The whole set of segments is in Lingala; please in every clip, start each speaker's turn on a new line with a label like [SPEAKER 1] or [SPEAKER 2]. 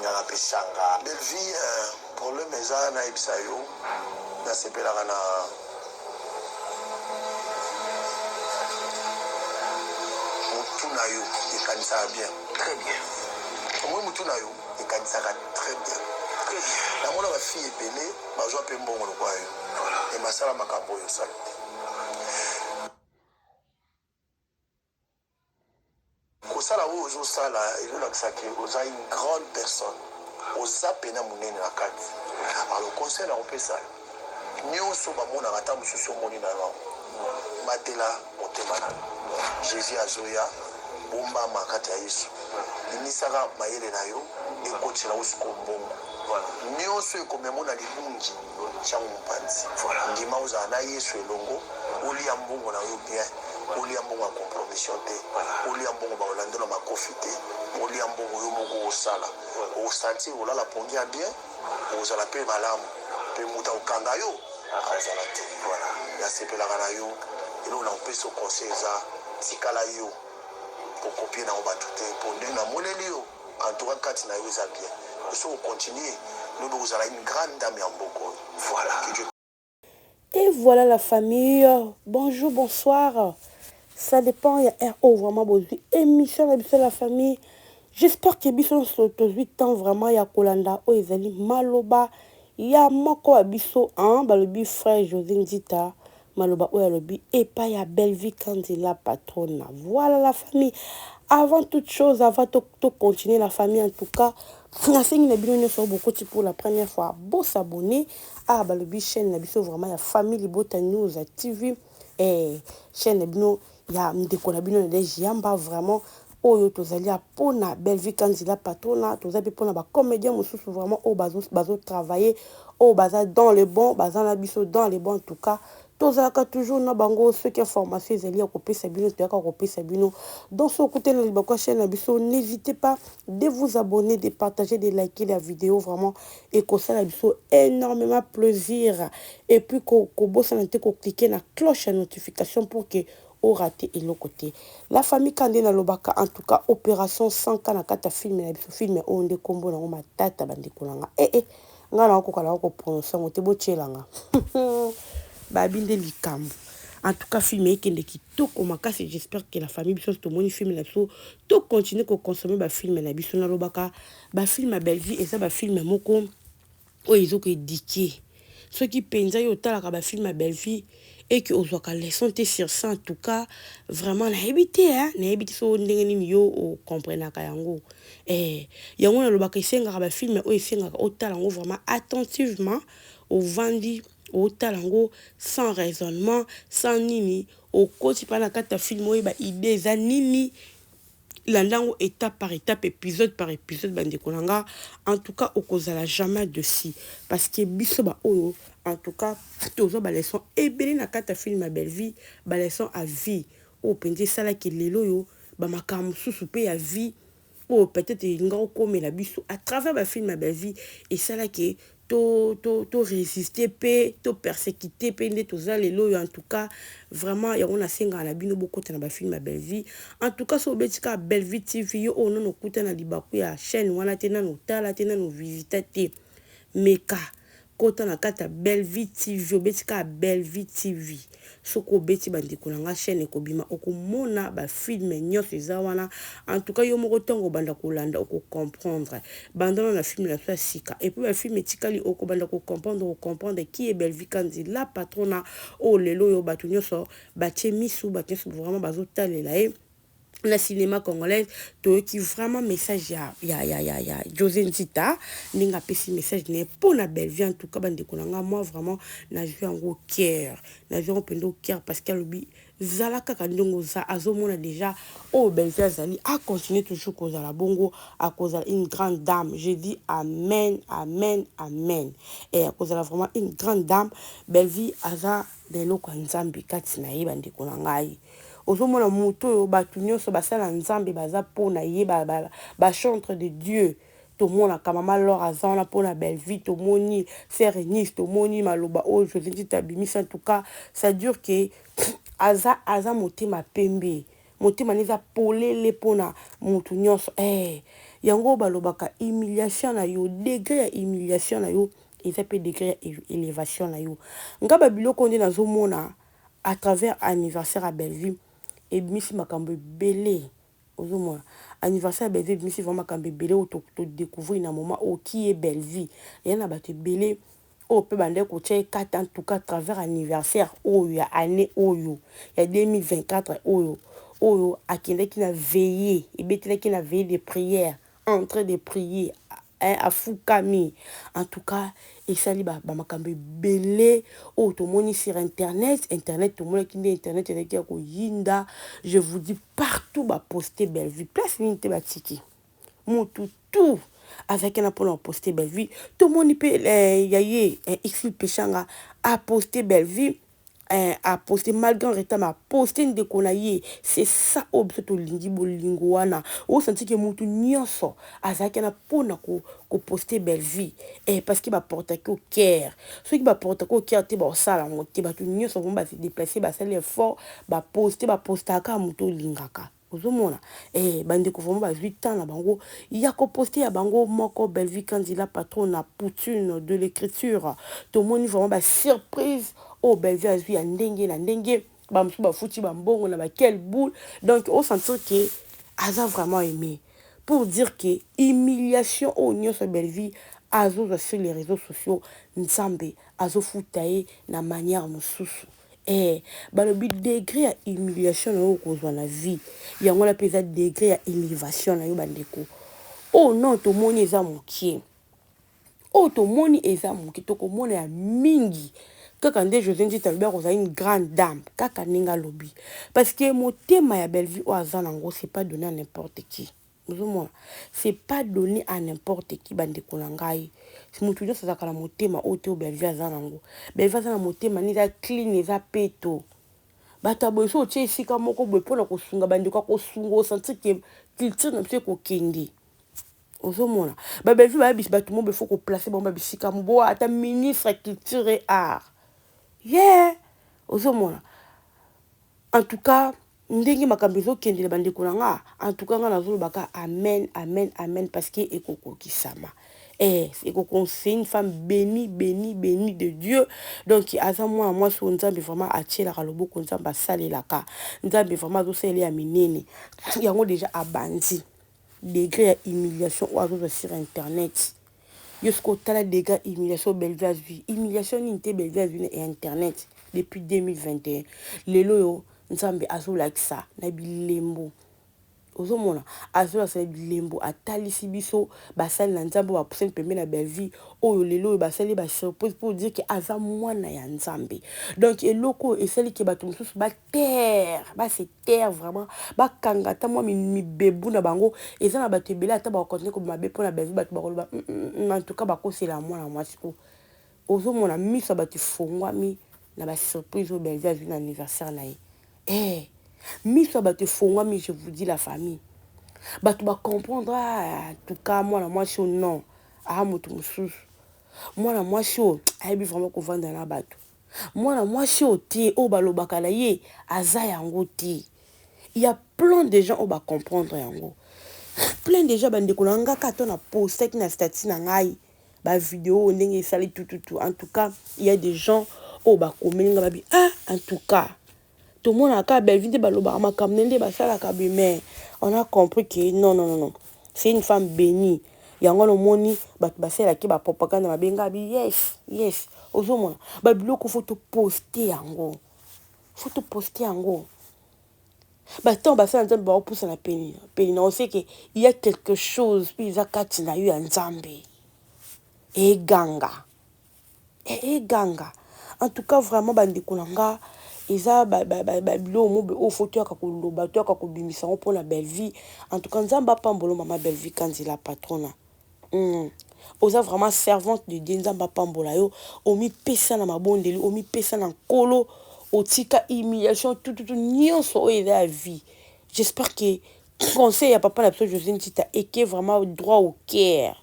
[SPEAKER 1] balingaka pesanga Belvi problème eza na ebisa yo na sepelaka na mutu na yo ekanisaka bien très bien omoi mutu na yo ekanisaka très bien namona bafille ebele bazwa mpe mbongo lokwa yo emasala makambo oyo osala kosala oyo ozosala ezolakisaki oza une grande personne oza pena monene na kati alors conseil na kopesa nyonso bamonaka ata mosusu omoni na yo batela motema na jésus azoya bombama kati ya yesu bimisaka mayele na yo ekotela osuka mbongo nyonso ekomemo na libungi ntango mopanzi ndima ozala na yesu elongo olia mbongo na yo bien olia mbongo ya compromission te olia mbongo baolandela makofi te olia mbongo yo moko osala osantir olala pongi ya bien ozala mpe malamu mpe moto okanga yo azala te nasepelaka na yo eloko na kopesa conseil eza tikala yo okopie nango bato te mpo ndenge namoneli yo entoura kati na yo eza bien soki okontinue lobi kozala une grande dame ya mboko voilà.
[SPEAKER 2] Et voilà la famille. Bonjour, bonsoir. Ça dépend, il y a un vraiment beau. Émission la famille. J'espère que biso sur 8 ans vraiment il y a Kolanda o ezali maloba il y a moko abiso hein balobi frère José Ndita maloba o yalobi et pas ya belle vie quand il la patronne. Voilà la famille. Avant toute chose, avant de continuer la famille en tout cas, beaucoup pour la première fois. Bon s'abonner à balobi chaîne nabiso vraiment ya famille Libota News TV et chaîne nabino ya ndeko nabino les yamba vraiment oyo tozali apona belle vie quand il a patronne tozali pona ba comédien mosusu vraiment au bazo travailler au baza dans le bon baza na biso dans les bons en tout cas tozalaka toujours na bango ceux qui formation ezali ya kopesa bino toyaka kopesa bino dans ce côté na libako chaîne na biso n'hésitez pas de vous abonner de partager de liker la vidéo vraiment et que ça na biso énormément plaisir et puis ko bossa na te ko cliquer na cloche à notification pour que au raté et l'autre côté la famille Kandé na lobaka en tout cas opération 100 na kata film na biso film onde kombo na ngoma tata bandeko langa ngana ko kala ko prononcer ngote bochelanga babinde likambo en tout cas film ekende kitoko makasi j'espère que la famille biso to moni film na biso to continuer ko consommer ba film na biso na lobaka ba film belle vie et ça ba film moko o ezoko édiquer ceux qui penza yo talaka ba film belle vie et que ozwaka leçon te sur ça en tout cas vraiment na habité na habité so ndenge nini yo o comprendre ka yango yango na lobaka isengaka ba film o isengaka o talango vraiment attentivement au vandi au talango sans raisonnement sans nini au koti pa na kata film o ba idée za nini landango étape par étape épisode par épisode bande kolanga en tout cas au kozala jamais dessus parce que biso ba oyo en tout cas tozo ba leçon ebele na kata film belle vie ba leçon à vie o penzi sala ki lelo yo ba makambo susu pe ya vie ou peut-être ngao comme la biso à travers ba film belle vie et sala ki to résister pe to persécuter pe nde toza lelo yo en tout cas vraiment ya on a senga na bino beaucoup na ba film belle vie en tout cas so betika belle vie TV yo ono no kuta na libaku ya chaîne wana tena no tala tena no visiter te meka kota na kata belle vie TV betika belle vie TV soko beti bandeko na chaîne ekobima okomona ba film nyonso eza wana en tout cas yo moko tongo banda kolanda oko comprendre bandana na film la soit sika et puis ba film etikali oko banda ko comprendre qui est belle vie quand la patronne o lelo yo batu nyonso batie misu batie vraiment bazotalela la cinéma congolaise to qui vraiment message ya José Ndita ninga pesi message ne pour la belle vie en tout cas bande konanga moi vraiment na joué en gros cœur na joué en pendo cœur parce qu'elle lui zalaka kandongo za azomona déjà oh belle vie zali a continuer toujours cause la bongo à cause une grande dame je dis amen amen amen et à cause vraiment une grande dame belle vie aza de loko nzambi kati na ye bande konanga ozomona moto oyo bato nyonso basala nzambe baza pona ye ba chantre de Dieu tomona kamama lor azana pona belle vie tomoni sœur Eunice tomoni maloba o José Ndita bimisa en tout cas ça dure que aza motema pembe motema neza polele pona moto nyonso yango balobaka humiliation na yo degré ya humiliation na yo eza pe degré ya élévation na yo nga babiloko nde nazomona à travers anniversaire à Belleville ebimisi makambo ebele ozomona anniversaire ya Belleville ebimisi vraiment makambo ebele oyo todécouvrir na moment oyo qui est Belleville eya na bato ebele oyo mpe bandeki kotia ekata en tout cas à travers anniversaire oyo ya année oyo ya 2024 oyo akendaki na veillée ebetelaki na veillée de prière en train de prier afukami en tout cas esali bamakambo ebele oyo tomoni sur internet tomonaki nde internet ezalaki ya koyinda je vous dis partout baposte Belleville place nini te batiki motu tout azalaki na mpona aposte Belleville tomoni mpe ya ye xil pechanga aposte Belleville aposte malgré retard aposte ndeko na ye c'est ça oyo biso tolingi bolingo wana osanti ke motu nyonso azalaki na mpona koposte Belleville parce que baportaki au cœur soki baportaki au cœur te baosala yango te bato nyonso vraimen base déplace basali effort bapostaka motu olingaka ozomona bandeko vraimen bazwi temps na bango ya koposte ya bango moko Belleville Kandila patron na poutune de l'écriture tomoni vraimen basurprise oyo Belleville azwi ya ndenge na ndenge bamosusu bafuti bambongo na baquelle boule donc osentir ke aza vraiment aimé pour dire que humiliation oyo nyonso Belleville azozwa sur les réseaux sociaux nzambe azofuta ye na manière mosusu balobi degré ya humiliation na yo okozwa na vie yango na mpe eza degré ya élévation na yo bandeko oyo non tomoni eza mokie tokomona ya mingi kaka nde José Ndita alobi akozala une grande dame kaka ndenge alobi parce que motema ya Belleville oyo aza nango c'est pas donné à n'importe qui ozomona c'est pas donné à n'importe qui bandeko na ngai motu nyonso azalaka na motema oyo te oyo Belleville aza nango Belleville aza na motema nde eza clean eza peto bato aboye so otie esika moko boye mpona kosunga bandeko akosunga osentir ke culture na biso ekokende ozomona Belleville bayebisi bato mo befo koplace bango babisika mo ata ministre ya culture et art ozomona en tout cas ndenge makambo ezokendela bandeko na nga en tout cas nga nazolobaka amen parce que ekokokisama c'est une femme bénie de Dieu donc aza mwana mwasi oyo nzambe vraiment atielaka loboko nzambe asalelaka nzambe vraiment azosalela ya minene yango déjà abandi degré ya humiliation oyo azozwa sur internet yo soki otala degré ya humiliation Belleville azwi humiliation nini te Belleville azwi na internet depuis 2021 lelo oyo nzambe azolakisa na bilembo ozomona azolakisa na bilembo atalisi biso basali na nzambe oyo bapusani pembe na Belleville oyo lelo oyo basali basurprise pour dire ke aza mwana ya nzambe donc eloko oyo esali ke bato mosusu base terre vraiment bakanga ata mwa mibebu na bango eza na bato ebele ata bakontine kobima be mpo na Belleville bato bakoloba en tout cas bakosela mwana mwasi oyo ozomona miso ya bato efongwami na basurprise oyo Belleville azwi na anniversaire na ye miso ya bato efongwami je vous dis la famille bato bacomprendre en tout cas mwana mwasi oyo non moto mosusu mwana mwasi oyo ayebi vraiment kovanda na bato mwana mwasi oyo te oyo balobaka na ye aza yango te il y a plein de gens oyo bacomprendre yango plein de gens bandeko na nga kaka to na postaki na statut na ngai bavideo oyo ndenge esali tututu en tout cas il y a des gens oyo bakomeli nga babi en tout cas tomonaka Belleville nde balobaka makambo nde basalaka bi mais on a compris que non c'est une femme bénie yango lomoni bato basalaki bapropagande babenga bi yes ozomona babiloko fo toposte yango bato basala nzambe baopusa na peni na osait que il y a quelque chose mpe eza kati na yo ya nzambe eganga en tout cas vraiment bandeko na nga eza biloko mobe oyo fo toyaka koloba toyaka kobimisa yango mpona Belleville en tout cas nzambe apambolo mama Belleville Kandila patrona oza vraiment servante de Dieu nzambe apambola yo omipesa na mabondeli omipesa na nkolo otika humiliation tututu nyonso oyo eza ya vie j'espère que conseil ya papa na biso José Ndita eke vraiment droit au cœur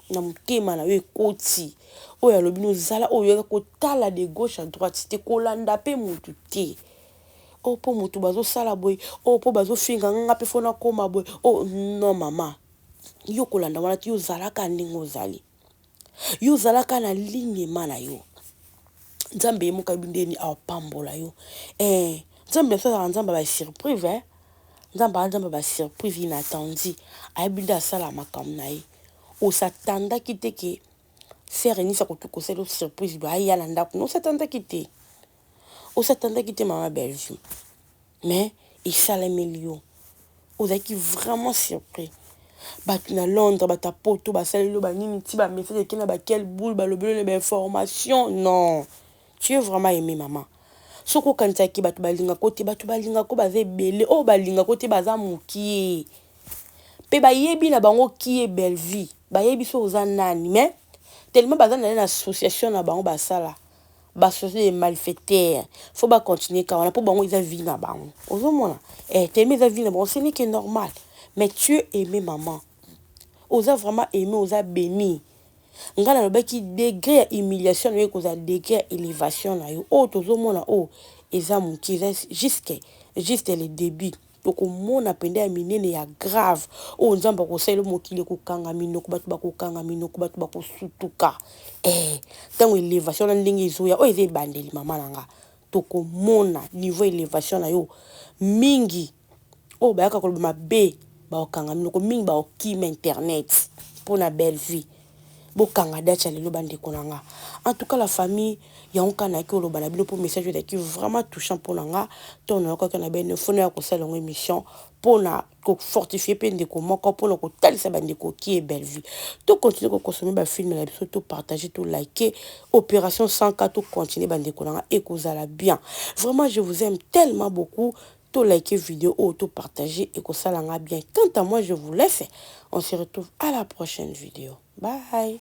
[SPEAKER 2] na motema na yo ekoti oyo alobi nozala oyo yoka kotala de gauche à droite te kolanda mpe motu te oyo mpo motu bazosala boye oyo mpo bazofinga nganga mpe fona koma boye oh non mama yo kolanda wana ti yo zalaka ndenge ozali yo zalaka na lignema na yo nzambe yemoka bindeni apambola yo nzambe asalaka nzambe basurprise nzambe basurprise inattendi ayebinde asala makambo na ye osatandaki te ke sere enisa kosala surprise aya na ndako no osatandaki te mama Bellevue mais esalemeli yo ozalaki vraiment surpris bato na Londres bato ya poto basaleli yo banini ti bamessage eke na baquelle boule balobeli na bainformation non tu es vraiment aimé maman soki okanisaki bato balingako te bato balingako baza ebele oyo balingako te baza mokie mpe bayebi na bango kie Bellevue bayebi so oza nani mais tellement baza na association na bango basala basociété de malfaiteurs faut continuer ka wana mpo bango eza vie na bango ozomona tellement eza vie na bango ce n'est que normal mais tu es aimé maman oza vraiment aimé oza béni nga nalobaki degré ya humiliation na yo ekozala degré ya élévation na yo oyo tozomona oyo eza moki eza juste le début tokomona pende ya minene ya grave oyo nzambe akosalela mokili ekokanga minoko bato bakokanga minoko bato bakosutuka ntango élévation na ndenge ezoya oyo eza ebandeli mama na nga tokomona niveau élévation na yo mingi oyo bayaka koloba mabe baokanga minoko mingi baokima internet mpona Bellevue bokanga date ya lelo bandeko na nga en tout cas la famille yango kana yaki oloba na bino mpo message ezalaki vraiment touchant mpona nga ntongo nayokaki na bene fona ya kosala yango émission mpona kofortifie mpe ndeko moko mpona kotalisa bandeko ki e Bellevue tokontinue kokonsome bafilme na biso topartage tolike opération 100K tokontinue bandeko na nga ekozala bien vraiment je vous aime tellement beaucoup like vidéo ou partager et que ça bien. Quant à moi, je vous laisse. On se retrouve à la prochaine vidéo. Bye.